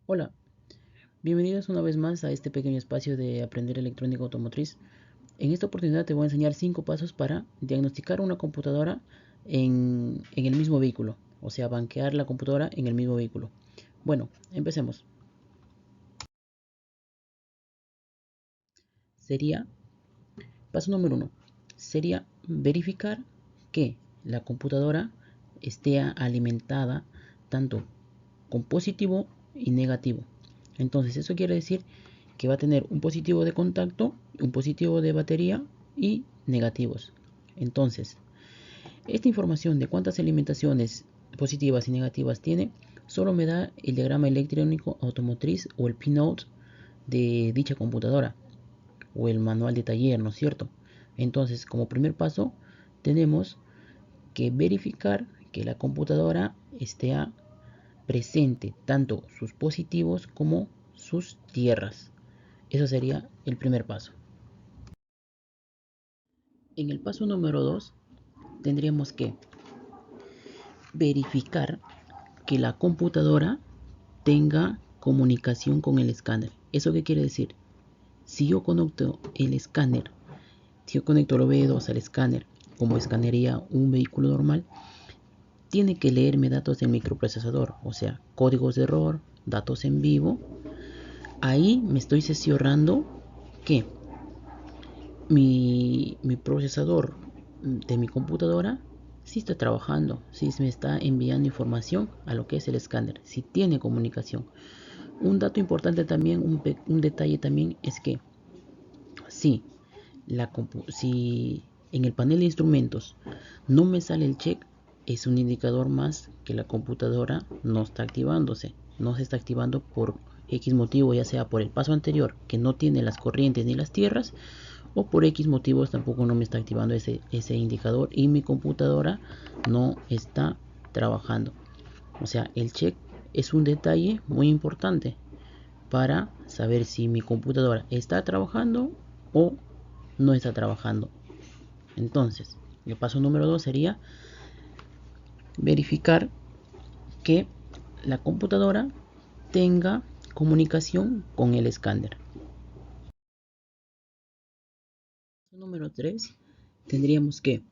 Hola, bienvenidos una vez más a este pequeño espacio de aprender electrónica automotriz. En esta oportunidad te voy a enseñar 5 pasos para diagnosticar una computadora en el mismo vehículo, o sea, banquear la computadora en el mismo vehículo. Bueno, empecemos. Sería, paso número uno, sería verificar que la computadora esté alimentada tanto con positivo y negativo. Entonces eso quiere decir que va a tener un positivo de contacto, un positivo de batería y negativos. Entonces, esta información de cuántas alimentaciones positivas y negativas tiene solo me da el diagrama electrónico automotriz o el pinout de dicha computadora o el manual de taller, ¿no es cierto? Entonces, como primer paso, tenemos que verificar que la computadora esté presente tanto sus positivos como sus tierras. Eso sería el primer paso. En el paso número 2 tendríamos que verificar que la computadora tenga comunicación con el escáner. ¿Eso qué quiere decir? Si yo conecto el escáner, si yo conecto el OBD2 al escáner, como escanearía un vehículo normal, tiene que leerme datos del microprocesador, o sea, códigos de error, datos en vivo. Ahí me estoy cerciorando que mi procesador de mi computadora sí está trabajando, sí me está enviando información a lo que es el escáner, si tiene comunicación. Un dato importante también, un detalle también es que si, si en el panel de instrumentos no me sale el check, es un indicador más que la computadora no está activándose, no se está activando por X motivo, ya sea por el paso anterior que no tiene las corrientes ni las tierras, o por X motivos tampoco no me está activando ese indicador y mi computadora no está trabajando. O sea, el check es un detalle muy importante para saber si mi computadora está trabajando o no está trabajando. Entonces, el paso número 2 sería verificar que la computadora tenga comunicación con el escáner. Paso número 3, tendríamos que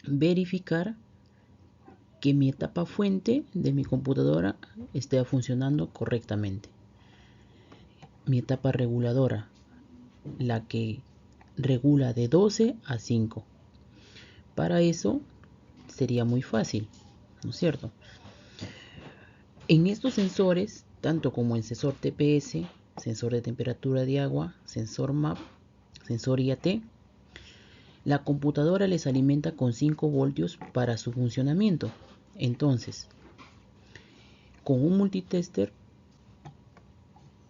verificar que mi etapa fuente de mi computadora esté funcionando correctamente. Mi etapa reguladora, la que regula de 12 a 5. Para eso sería muy fácil, ¿no es cierto? En estos sensores, tanto como en sensor TPS, sensor de temperatura de agua, sensor MAP, sensor IAT, la computadora les alimenta con 5 voltios para su funcionamiento. Entonces, con un multitester,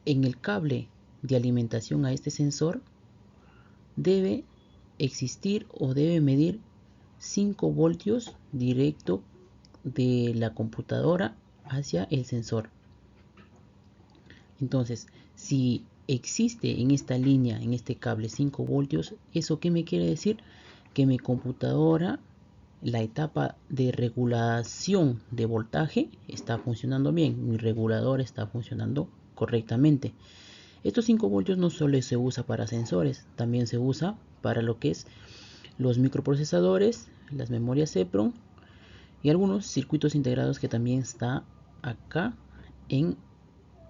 en el cable de alimentación a este sensor debe existir o debe medir 5 voltios directo de la computadora hacia el sensor. Entonces, si existe en esta línea, en este cable 5 voltios, ¿eso qué me quiere decir? Que mi computadora, la etapa de regulación de voltaje está funcionando bien, mi regulador está funcionando correctamente. Estos 5 voltios no solo se usa para sensores, también se usa para lo que es los microprocesadores, las memorias EPROM y algunos circuitos integrados que también está acá en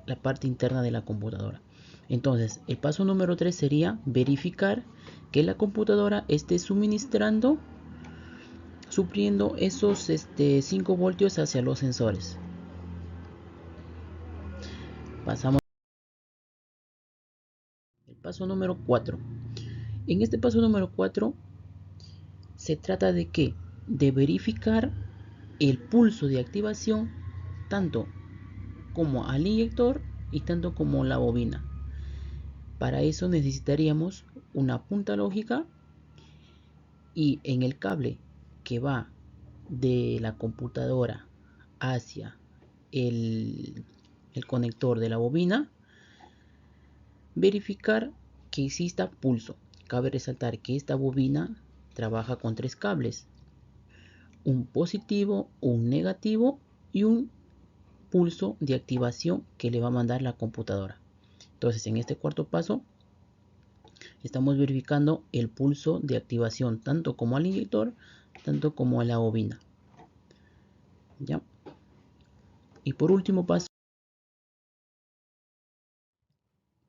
la parte interna de la computadora. Entonces, el paso número 3 sería verificar que la computadora esté supliendo esos 5 voltios hacia los sensores. Pasamos al paso número 4. En este paso número 4 se trata de que de verificar el pulso de activación tanto como al inyector y tanto como la bobina. Para eso necesitaríamos una punta lógica y en el cable que va de la computadora hacia el conector de la bobina, verificar que exista pulso. Cabe resaltar que esta bobina trabaja con 3 cables, un positivo, un negativo y un pulso de activación que le va a mandar la computadora. Entonces, en este cuarto paso, estamos verificando el pulso de activación tanto como al inyector, tanto como a la bobina. ¿Ya? Y por último paso,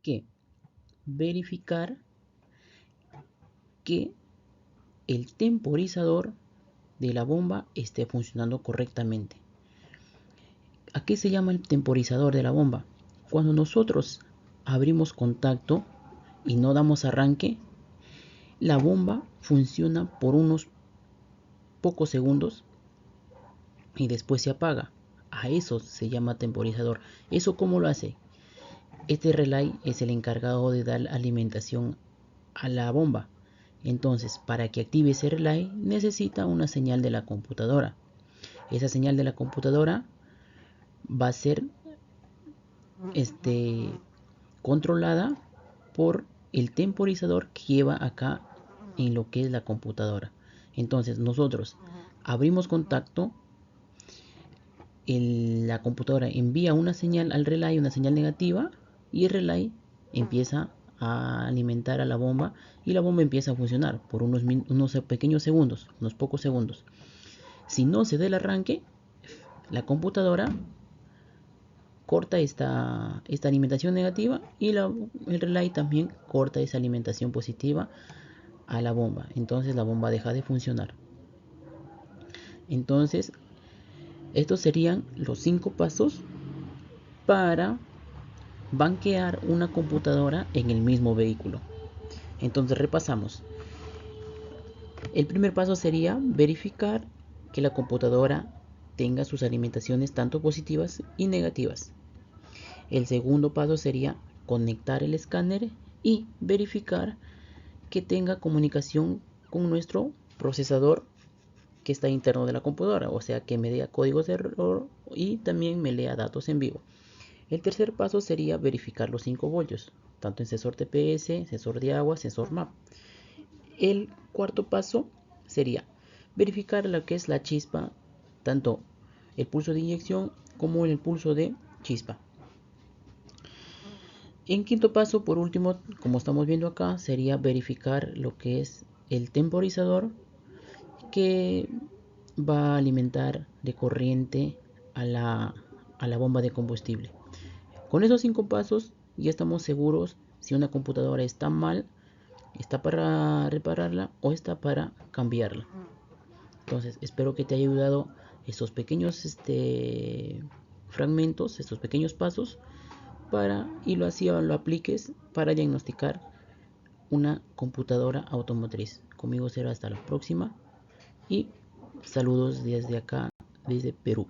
que verificar que el temporizador de la bomba esté funcionando correctamente. ¿A qué se llama el temporizador de la bomba? Cuando nosotros abrimos contacto y no damos arranque, la bomba funciona por unos pocos segundos y después se apaga. A eso se llama temporizador. ¿Eso cómo lo hace? Este relay es el encargado de dar alimentación a la bomba. Entonces, para que active ese relay necesita una señal de la computadora. Esa señal de la computadora va a ser controlada por el temporizador que lleva acá en lo que es la computadora. Entonces nosotros abrimos contacto, la computadora envía una señal al relay, una señal negativa, y el relay empieza a alimentar a la bomba y la bomba empieza a funcionar por unos pequeños segundos, unos pocos segundos. Si no se da el arranque, la computadora corta esta alimentación negativa y el relay también corta esa alimentación positiva a la bomba. Entonces la bomba deja de funcionar. Entonces estos serían los 5 pasos para banquear una computadora en el mismo vehículo. Entonces repasamos. El primer paso sería verificar que la computadora tenga sus alimentaciones tanto positivas y negativas. El segundo paso sería conectar el escáner y verificar que tenga comunicación con nuestro procesador que está interno de la computadora, o sea que me dé códigos de error y también me lea datos en vivo. El tercer paso sería verificar los 5 voltios, tanto en sensor TPS, sensor de agua, sensor MAP. El cuarto paso sería verificar lo que es la chispa, tanto el pulso de inyección como el pulso de chispa. En quinto paso, por último, como estamos viendo acá, sería verificar lo que es el temporizador que va a alimentar de corriente a la bomba de combustible. Con esos 5 pasos ya estamos seguros si una computadora está mal, está para repararla o está para cambiarla. Entonces espero que te haya ayudado estos pequeños fragmentos, estos pequeños pasos y lo apliques para diagnosticar una computadora automotriz. Conmigo será hasta la próxima y saludos desde acá, desde Perú.